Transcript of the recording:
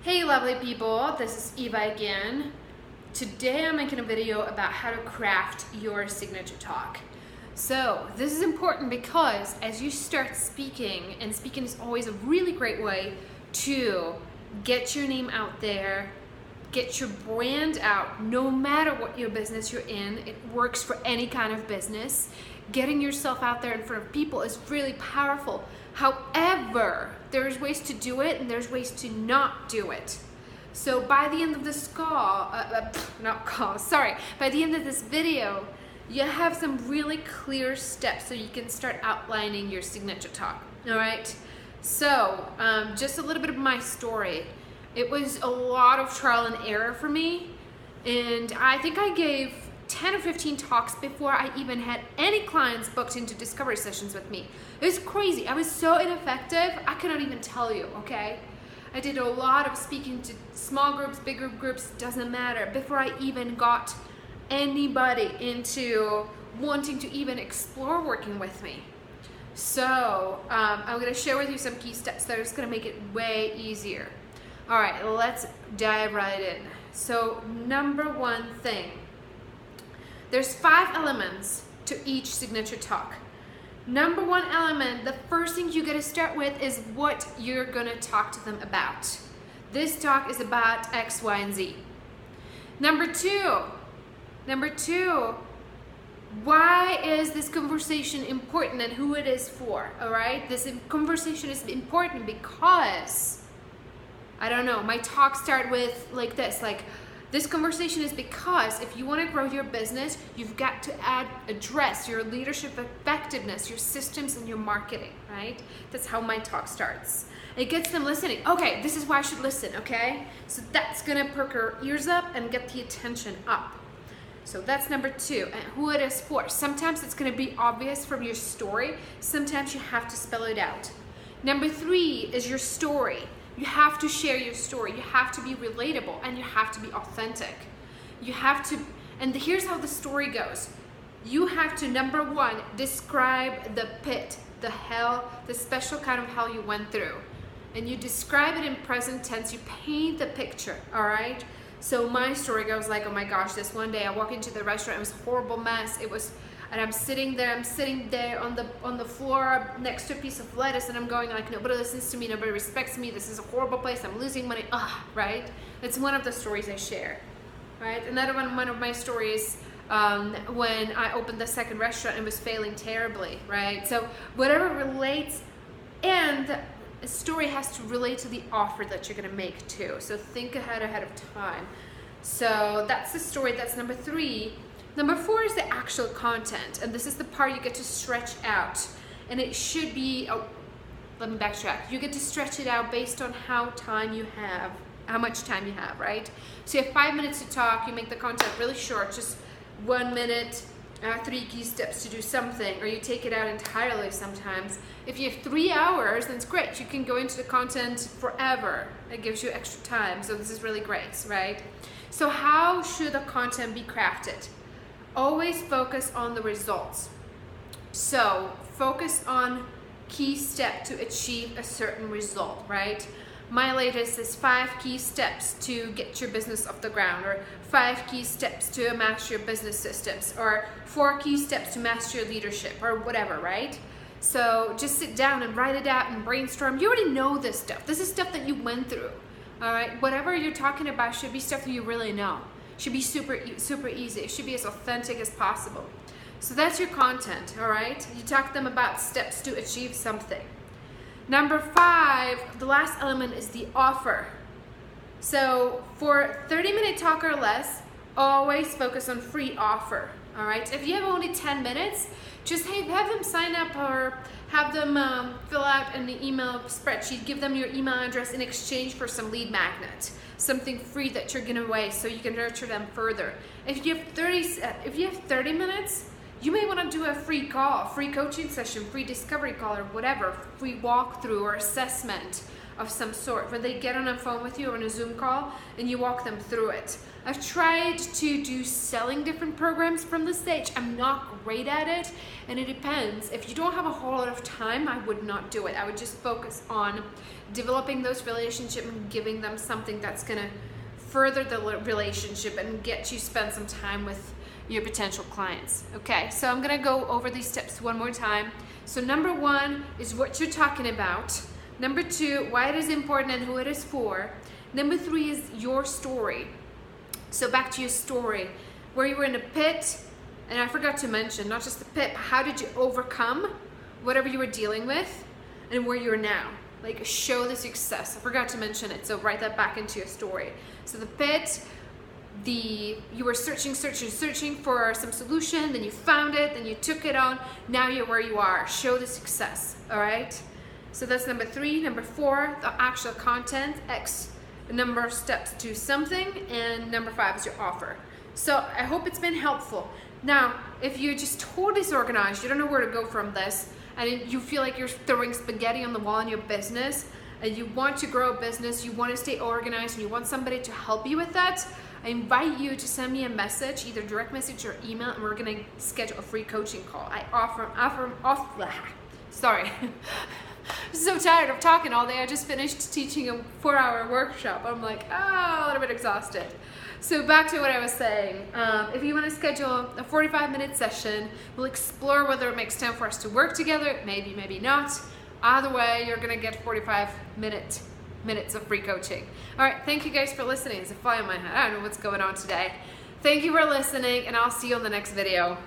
Hey lovely people, this is Eva again. Today I'm making a video about how to craft your signature talk. So this is important because as you start speaking, and speaking is always a really great way to get your name out there, get your brand out, no matter what your business you're in. It works for any kind of business. Getting yourself out there in front of people is really powerful. However, there's ways to do it and there's ways to not do it. So by the end of this by the end of this video, you have some really clear steps so you can start outlining your signature talk, all right? So just a little bit of my story. It was a lot of trial and error for me, and I think I gave 10 or 15 talks before I even had any clients booked into discovery sessions with me. It was crazy. I was so ineffective, I cannot even tell you, okay? I did a lot of speaking to small groups, bigger groups, doesn't matter, before I even got anybody into wanting to even explore working with me. So I'm gonna share with you some key steps that are just gonna make it way easier. All right, let's dive right in. So number one thing, there's 5 elements to each signature talk. Number one element, the first thing you gotta start with is what you're gonna talk to them about. This talk is about X, Y, and Z. Number two, why is this conversation important and who it is for, all right? This conversation is important because, I don't know, my talks start with like this, this conversation is because if you want to grow your business, you've got to address your leadership effectiveness, your systems, and your marketing, right? That's how my talk starts. It gets them listening. Okay, this is why I should listen, okay? So that's gonna perk your ears up and get the attention up. So that's number 2, and who it is for. Sometimes it's gonna be obvious from your story. Sometimes you have to spell it out. Number 3 is your story. You have to share your story. You have to be relatable and you have to be authentic. You have to, and here's how the story goes. You have to, number 1, describe the pit, the hell, the special kind of hell you went through. And you describe it in present tense. You paint the picture, all right? So my story goes like, oh my gosh, this one day I walk into the restaurant, it was a horrible mess. And I'm sitting there on the floor next to a piece of lettuce, and I'm going like, nobody listens to me, nobody respects me, this is a horrible place, I'm losing money, right? It's one of the stories I share, right? Another one of my stories, when I opened the second restaurant and was failing terribly, right? So whatever relates, and the story has to relate to the offer that you're gonna make too. So think ahead of time. So that's the story, that's number 3. Number 4 is the actual content, and this is the part you get to stretch out. And it should be, let me backtrack. You get to stretch it out based on how much time you have, right? So you have 5 minutes to talk, you make the content really short, just 1 minute, 3 key steps to do something, or you take it out entirely sometimes. If you have 3 hours, then it's great. You can go into the content forever. It gives you extra time, so this is really great, right? So how should the content be crafted? Always focus on the results. So focus on key step to achieve a certain result, right? My latest is 5 key steps to get your business off the ground, or 5 key steps to master your business systems, or 4 key steps to master your leadership, or whatever, right? So just sit down and write it out and brainstorm. You already know this stuff. This is stuff that you went through, all right? Whatever you're talking about should be stuff that you really know. Should be super easy. It should be as authentic as possible. So that's your content, all right? You talk to them about steps to achieve something. Number 5, the last element is the offer. So for 30-minute talk or less, always focus on free offer, all right? If you have only 10 minutes, just have them sign up or have them fill out an email spreadsheet, give them your email address in exchange for some lead magnet, something free that you're giving away so you can nurture them further. If you have 30 minutes, you may want to do a free call, free coaching session, free discovery call, or whatever, free walkthrough or assessment, of some sort, where they get on a phone with you or on a Zoom call and you walk them through it. I've tried to do selling different programs from the stage. I'm not great at it, and it depends. If you don't have a whole lot of time, I would not do it. I would just focus on developing those relationships and giving them something that's gonna further the relationship and get you spend some time with your potential clients. Okay, so I'm gonna go over these steps one more time. So number 1 is what you're talking about. Number 2, why it is important and who it is for. Number 3 is your story. So back to your story, where you were in a pit, and I forgot to mention, not just the pit, but how did you overcome whatever you were dealing with and where you are now. Like, show the success. I forgot to mention it, so write that back into your story. So the pit, you were searching for some solution, then you found it, then you took it on, now you're where you are. Show the success, all right? So that's number 3. Number 4, the actual content, X the number of steps to something, and number 5 is your offer. So I hope it's been helpful. Now, if you're just totally disorganized, you don't know where to go from this, and you feel like you're throwing spaghetti on the wall in your business, and you want to grow a business, you want to stay organized, and you want somebody to help you with that, I invite you to send me a message, either direct message or email, and we're gonna schedule a free coaching call. Sorry. I'm so tired of talking all day. I just finished teaching a 4-hour workshop. I'm like, a little bit exhausted. So back to what I was saying. If you want to schedule a 45-minute session, we'll explore whether it makes sense for us to work together. Maybe, maybe not. Either way, you're going to get 45 minutes of free coaching. All right, thank you guys for listening. It's a fly in my head. I don't know what's going on today. Thank you for listening, and I'll see you on the next video.